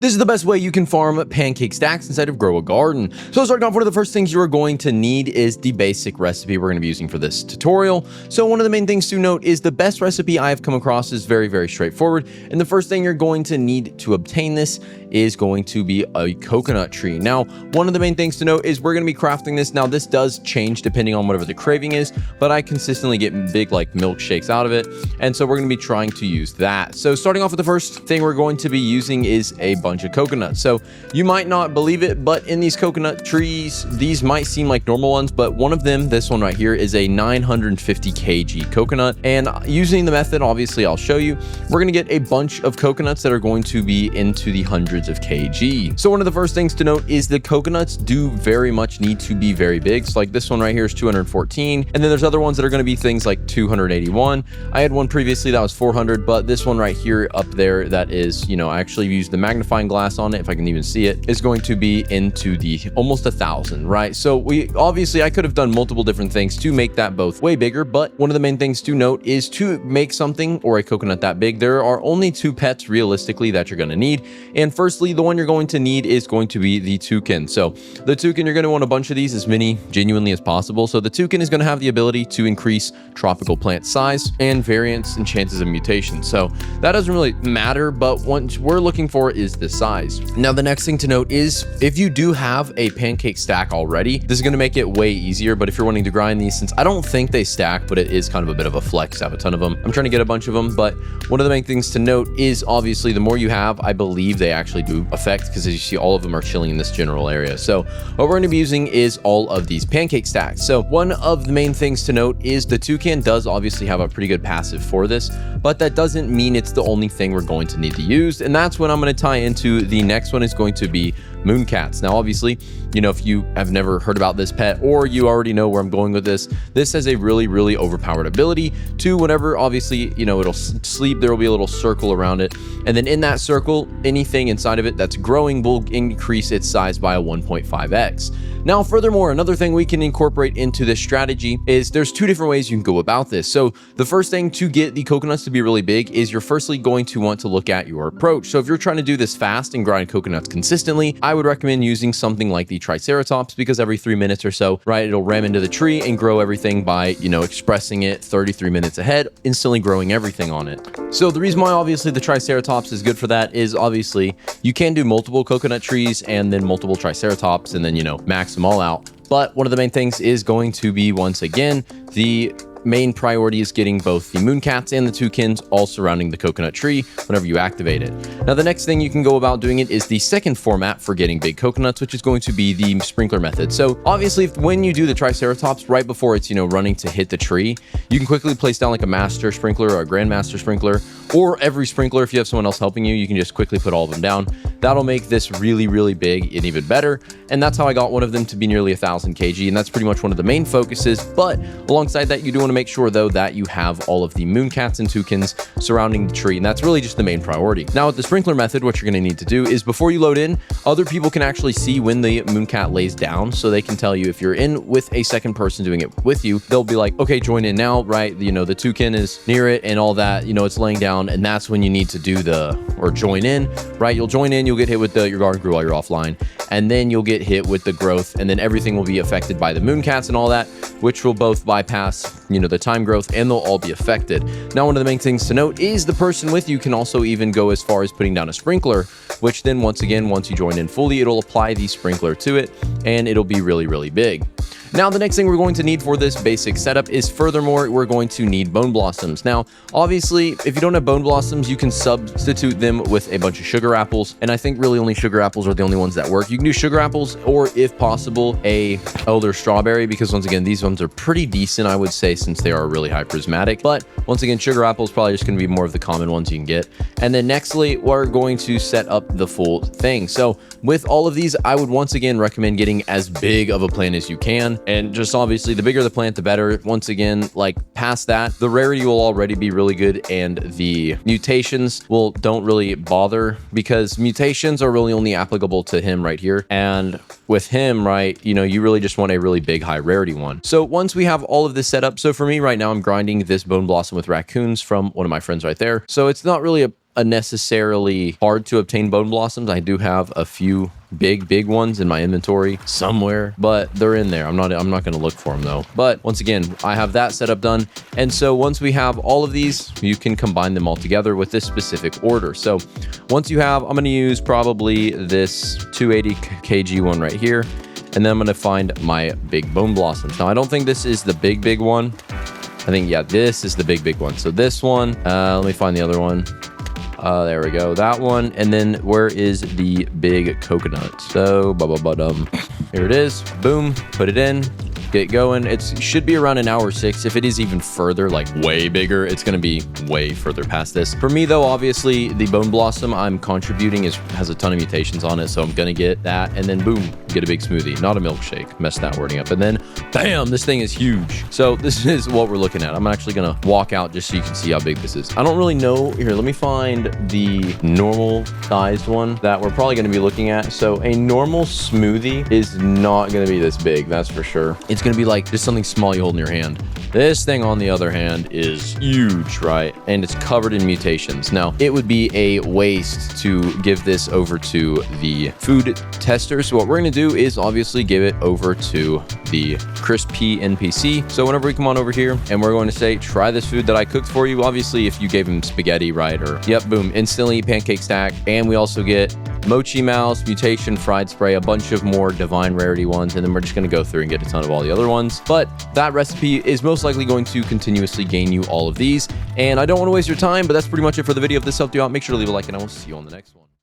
This is the best way you can farm pancake stacks inside of Grow a Garden. So starting off, one of the first things you are going to need is the basic recipe we're going to be using for this tutorial. So one of the main things to note is the best recipe I have come across is very, very straightforward. And the first thing you're going to need to obtain this is going to be a coconut tree. Now, one of the main things to note is we're going to be crafting this. Now, this does change depending on whatever the craving is, but I consistently get big like milkshakes out of it. And so we're going to be trying to use that. So starting off with the first thing we're going to be using is a bunch of coconuts. So you might not believe it, but in these coconut trees, these might seem like normal ones, but one of them, this one right here, is a 950 kg coconut. And using the method, obviously I'll show you, we're going to get a bunch of coconuts that are going to be into the hundreds of kg. So one of the first things to note is the coconuts do very much need to be very big. So like this one right here is 214. And then there's other ones that are going to be things like 281. I had one previously that was 400, but this one right here up there that is, I actually used the magnifying glass on it, if I can even see it, is going to be into the almost 1,000, right? So I could have done multiple different things to make that both way bigger, but one of the main things to note is to make something or a coconut that big, there are only two pets realistically that you're going to need. And firstly, the one you're going to need is going to be the toucan. So the toucan, you're going to want a bunch of these, as many genuinely as possible. So the toucan is going to have the ability to increase tropical plant size and variance and chances of mutation. So that doesn't really matter, but what we're looking for is the size. Now, the next thing to note is if you do have a pancake stack already, this is going to make it way easier. But if you're wanting to grind these, since I don't think they stack, but it is kind of a bit of a flex to have a ton of them, I'm trying to get a bunch of them. But one of the main things to note is obviously the more you have, I believe they actually do affect, because as you see, all of them are chilling in this general area. So what we're going to be using is all of these pancake stacks. So one of the main things to note is the toucan does obviously have a pretty good passive for this, but that doesn't mean it's the only thing we're going to need to use. And that's when I'm going to tie into the next one is going to be mooncats. Now, obviously, if you have never heard about this pet or you already know where I'm going with this, this has a really, really overpowered ability to whenever, obviously, it'll sleep, there will be a little circle around it. And then in that circle, anything inside of it that's growing will increase its size by a 1.5x. Now, furthermore, another thing we can incorporate into this strategy is there's two different ways you can go about this. So the first thing to get the coconuts to be really big is you're firstly going to want to look at your approach. So if you're trying to do this fast and grind coconuts consistently, I would recommend using something like the Triceratops, because every 3 minutes or so, right, it'll ram into the tree and grow everything by, expressing it 33 minutes ahead, instantly growing everything on it. So the reason why obviously the Triceratops is good for that is obviously you can do multiple coconut trees and then multiple Triceratops and then, max them all out. But one of the main things is going to be, once again, the main priority is getting both the mooncats and the toucans all surrounding the coconut tree whenever you activate it. Now, the next thing you can go about doing it is the second format for getting big coconuts, which is going to be the sprinkler method. So obviously, when you do the Triceratops, right before it's, running to hit the tree, you can quickly place down like a master sprinkler or a grandmaster sprinkler, or every sprinkler. If you have someone else helping you, you can just quickly put all of them down. That'll make this really, really big and even better. And that's how I got one of them to be nearly 1,000 kg. And that's pretty much one of the main focuses. But alongside that, you do want to make sure though that you have all of the mooncats and toucans surrounding the tree. And that's really just the main priority. Now with the sprinkler method, what you're going to need to do is before you load in, other people can actually see when the mooncat lays down. So they can tell you if you're in with a second person doing it with you, they'll be like, okay, join in now, right? The toucan is near it and all that, it's laying down. And that's when you need to do join in, right? You'll join in, you'll get hit with your garden crew while you're offline, and then you'll get hit with the growth, and then everything will be affected by the mooncats and all that, which will both bypass, the time growth, and they'll all be affected. Now, one of the main things to note is the person with you can also even go as far as putting down a sprinkler, which then once you join in fully, it'll apply the sprinkler to it, and it'll be really, really big. Now, the next thing we're going to need for this basic setup is furthermore, we're going to need bone blossoms. Now, obviously, if you don't have bone blossoms, you can substitute them with a bunch of sugar apples. And I think really only sugar apples are the only ones that work. You can do sugar apples or if possible, a elder strawberry, because once again, these ones are pretty decent, I would say, since they are really high prismatic. But once again, sugar apples probably just going to be more of the common ones you can get. And then nextly, we're going to set up the full thing. So with all of these, I would once again recommend getting as big of a plant as you can. And just obviously the bigger the plant, the better. Once again, like past that, the rarity will already be really good, and the mutations don't really bother, because mutations are really only applicable to him right here. And with him, right, you really just want a really big high rarity one. So once we have all of this set up, so for me right now, I'm grinding this bone blossom with raccoons from one of my friends right there. So it's not really a unnecessarily hard to obtain bone blossoms. I do have a few big ones in my inventory somewhere, but they're in there. I'm not going to look for them though. But once again, I have that setup done. And so once we have all of these, you can combine them all together with this specific order. So once you have, I'm going to use probably this 280 kg one right here. And then I'm going to find my big bone blossoms. Now, I don't think this is the big one. I think, yeah, this is the big one. So this one, let me find the other one. There we go, that one. And then where is the big coconut? So, here it is. Boom, put it in. Get going. It should be around 1 hour 6. If it is even further, like way bigger, it's going to be way further past this. For me though, obviously the bone blossom I'm contributing has a ton of mutations on it. So I'm going to get that and then boom, get a big smoothie, not a milkshake. Mess that wording up. And then bam, this thing is huge. So this is what we're looking at. I'm actually going to walk out just so you can see how big this is. I don't really know. Here, let me find the normal sized one that we're probably going to be looking at. So a normal smoothie is not going to be this big. That's for sure. It's going to be like just something small you hold in your hand. This thing, on the other hand, is huge, right? And it's covered in mutations. Now, it would be a waste to give this over to the food tester. So what we're going to do is obviously give it over to the crispy NPC. So whenever we come on over here and we're going to say, try this food that I cooked for you. Obviously, if you gave him spaghetti, right? Or yep, boom, instantly pancake stack. And we also get mochi mouse, mutation, fried spray, a bunch of more divine rarity ones. And then we're just going to go through and get a ton of all the other ones. But that recipe is most likely going to continuously gain you all of these. And I don't want to waste your time, but that's pretty much it for the video. If this helped you out, make sure to leave a like and I will see you on the next one.